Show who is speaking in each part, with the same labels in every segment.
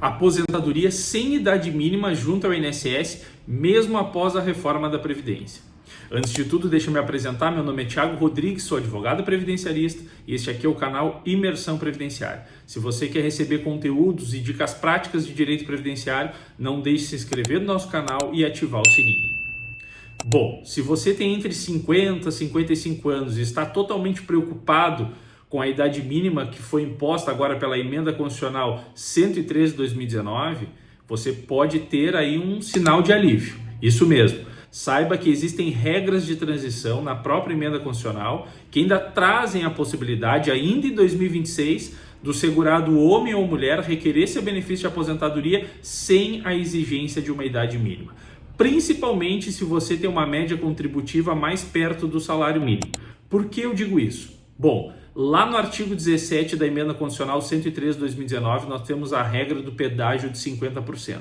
Speaker 1: aposentadoria sem idade mínima junto ao INSS, mesmo após a reforma da Previdência. Antes de tudo, deixa eu me apresentar. Meu nome é Thiago Rodrigues, sou advogado previdenciarista e este aqui é o canal Imersão Previdenciária. Se você quer receber conteúdos e dicas práticas de direito previdenciário, não deixe de se inscrever no nosso canal e ativar o sininho. Bom, se você tem entre 50 e 55 anos e está totalmente preocupado com a idade mínima que foi imposta agora pela Emenda Constitucional 113 de 2019, você pode ter aí um sinal de alívio. Isso mesmo. Saiba que existem regras de transição na própria Emenda Constitucional que ainda trazem a possibilidade, ainda em 2026, do segurado homem ou mulher requerer seu benefício de aposentadoria sem a exigência de uma idade mínima. Principalmente se você tem uma média contributiva mais perto do salário mínimo. Por que eu digo isso? Bom, lá no artigo 17 da Emenda Constitucional 103 de 2019, nós temos a regra do pedágio de 50%.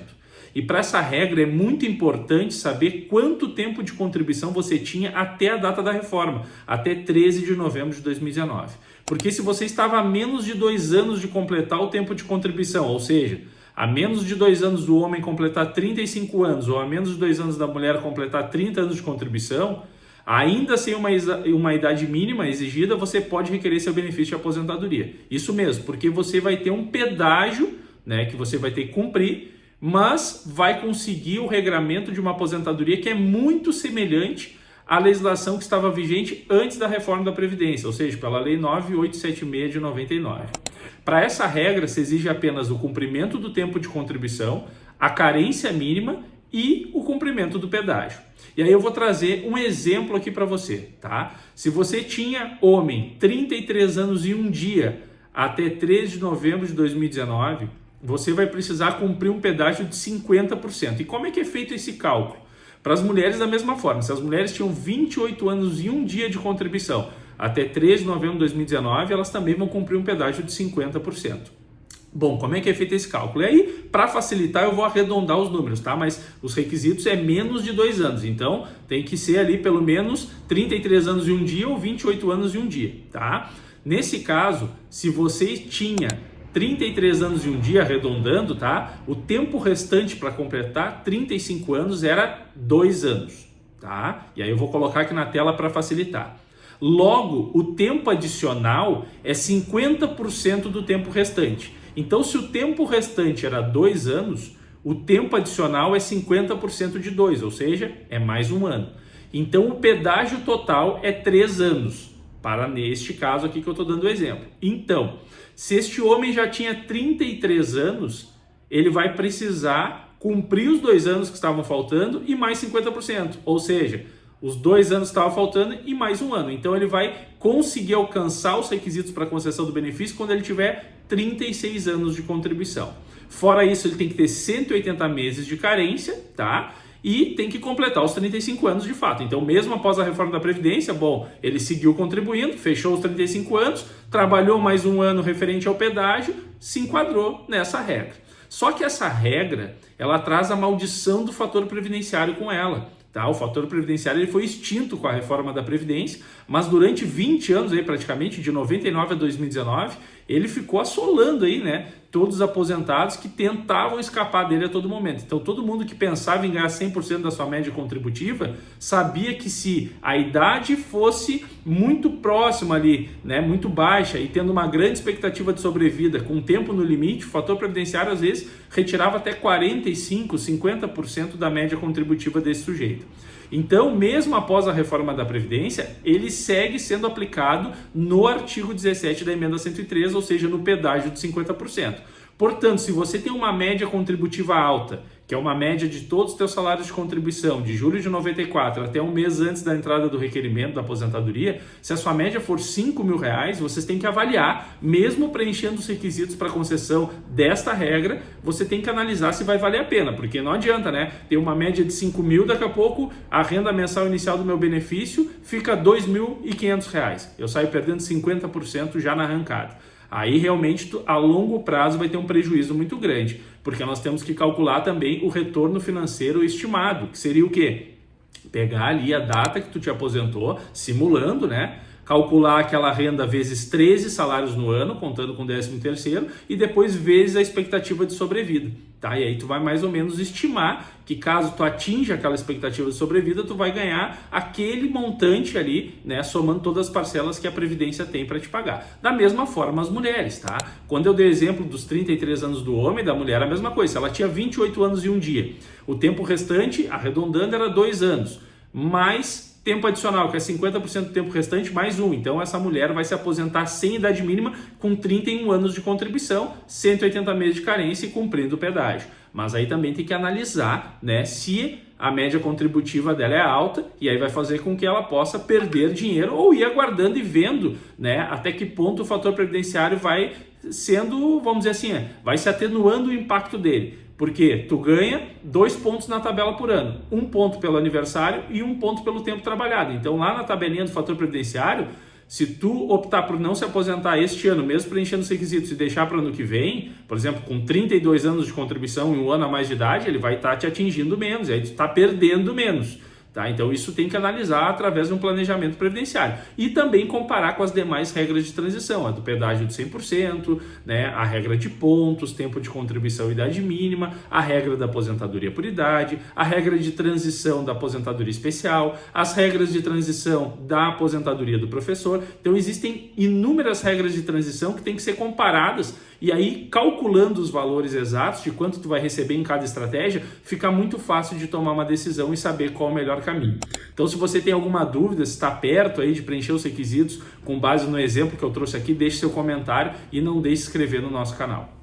Speaker 1: E para essa regra é muito importante saber quanto tempo de contribuição você tinha até a data da reforma, até 13 de novembro de 2019. Porque se você estava a menos de 2 anos de completar o tempo de contribuição, ou seja, a menos de 2 anos do homem completar 35 anos ou a menos de 2 anos da mulher completar 30 anos de contribuição, ainda sem uma idade mínima exigida, você pode requerer seu benefício de aposentadoria. Isso mesmo, porque você vai ter um pedágio, né, que você vai ter que cumprir, mas vai conseguir o regramento de uma aposentadoria que é muito semelhante à legislação que estava vigente antes da reforma da Previdência, ou seja, pela Lei 9876 de 99. Para essa regra, se exige apenas o cumprimento do tempo de contribuição, a carência mínima e o cumprimento do pedágio. E aí eu vou trazer um exemplo aqui para você, tá? Se você tinha homem, 33 anos e um dia, até 13 de novembro de 2019, você vai precisar cumprir um pedágio de 50%. E como é que é feito esse cálculo? Para as mulheres da mesma forma, se as mulheres tinham 28 anos e um dia de contribuição até 13 de novembro de 2019, elas também vão cumprir um pedágio de 50%. Bom, como é que é feito esse cálculo? E aí, para facilitar, eu vou arredondar os números, tá? Mas os requisitos é menos de 2 anos, então tem que ser ali pelo menos 33 anos e um dia ou 28 anos e um dia, tá? Nesse caso, se você tinha 33 anos e um dia, arredondando, tá? O tempo restante para completar 35 anos era 2 anos, tá? E aí eu vou colocar aqui na tela para facilitar. Logo, o tempo adicional é 50% do tempo restante. Então, se o tempo restante era 2 anos, o tempo adicional é 50% de 2, ou seja, é mais 1 ano. Então, o pedágio total é 3 anos, para neste caso aqui que eu estou dando o exemplo. Então, se este homem já tinha 33 anos, ele vai precisar cumprir os 2 anos que estavam faltando e mais 50%. Ou seja, os 2 anos que estavam faltando e mais 1 ano. Então ele vai conseguir alcançar os requisitos para concessão do benefício quando ele tiver 36 anos de contribuição. Fora isso, ele tem que ter 180 meses de carência, tá? E tem que completar os 35 anos de fato. Então, mesmo após a reforma da Previdência, bom, ele seguiu contribuindo, fechou os 35 anos, trabalhou mais 1 ano referente ao pedágio, se enquadrou nessa regra. Só que essa regra, ela traz a maldição do fator previdenciário com ela. Tá? O fator previdenciário ele foi extinto com a reforma da Previdência, mas durante 20 anos, aí, praticamente de 99 a 2019, ele ficou assolando aí, né, todos os aposentados que tentavam escapar dele a todo momento. Então, todo mundo que pensava em ganhar 100% da sua média contributiva sabia que se a idade fosse muito próxima ali, né, muito baixa e tendo uma grande expectativa de sobrevida, com tempo no limite, o fator previdenciário às vezes retirava até 45%, 50% da média contributiva desse sujeito. Então, mesmo após a reforma da Previdência, ele segue sendo aplicado no artigo 17 da Emenda 103, ou seja, no pedágio de 50%. Portanto, se você tem uma média contributiva alta, que é uma média de todos os teus salários de contribuição, de julho de 94 até um mês antes da entrada do requerimento da aposentadoria, se a sua média for R$5.000, vocês têm que avaliar, mesmo preenchendo os requisitos para concessão desta regra, você tem que analisar se vai valer a pena, porque não adianta, né? Ter uma média de 5.000, daqui a pouco a renda mensal inicial do meu benefício fica R$2.500. Eu saio perdendo 50% já na arrancada. Aí realmente a longo prazo vai ter um prejuízo muito grande, porque nós temos que calcular também o retorno financeiro estimado, que seria o quê? Pegar ali a data que tu te aposentou, simulando, né, calcular aquela renda vezes 13 salários no ano, contando com o 13º, e depois vezes a expectativa de sobrevida. Tá? E aí tu vai mais ou menos estimar que caso tu atinja aquela expectativa de sobrevida, tu vai ganhar aquele montante ali, né, somando todas as parcelas que a Previdência tem para te pagar. Da mesma forma as mulheres, tá? Quando eu dei o exemplo dos 33 anos do homem, da mulher, a mesma coisa. Se ela tinha 28 anos e um dia, o tempo restante, arredondando, era 2 anos. Mais tempo adicional, que é 50% do tempo restante, mais um. Então, essa mulher vai se aposentar sem idade mínima com 31 anos de contribuição, 180 meses de carência e cumprindo o pedágio. Mas aí também tem que analisar, né, se a média contributiva dela é alta, e aí vai fazer com que ela possa perder dinheiro ou ir aguardando e vendo, né, até que ponto o fator previdenciário vai sendo, vamos dizer assim, vai se atenuando o impacto dele. Porque tu ganha 2 pontos na tabela por ano, 1 ponto pelo aniversário e 1 ponto pelo tempo trabalhado. Então lá na tabelinha do fator previdenciário, se tu optar por não se aposentar este ano, mesmo preenchendo os requisitos e deixar para o ano que vem, por exemplo, com 32 anos de contribuição e 1 ano a mais de idade, ele vai estar te atingindo menos, e aí tu está perdendo menos. Tá? Então isso tem que analisar através de um planejamento previdenciário e também comparar com as demais regras de transição, a do pedágio de 100%, né? A regra de pontos, tempo de contribuição e idade mínima, a regra da aposentadoria por idade, a regra de transição da aposentadoria especial, as regras de transição da aposentadoria do professor. Então existem inúmeras regras de transição que têm que ser comparadas, e aí calculando os valores exatos de quanto tu vai receber em cada estratégia, fica muito fácil de tomar uma decisão e saber qual é o melhor caminho. Então, se você tem alguma dúvida, se está perto aí de preencher os requisitos com base no exemplo que eu trouxe aqui, deixe seu comentário e não deixe de se inscrever no nosso canal.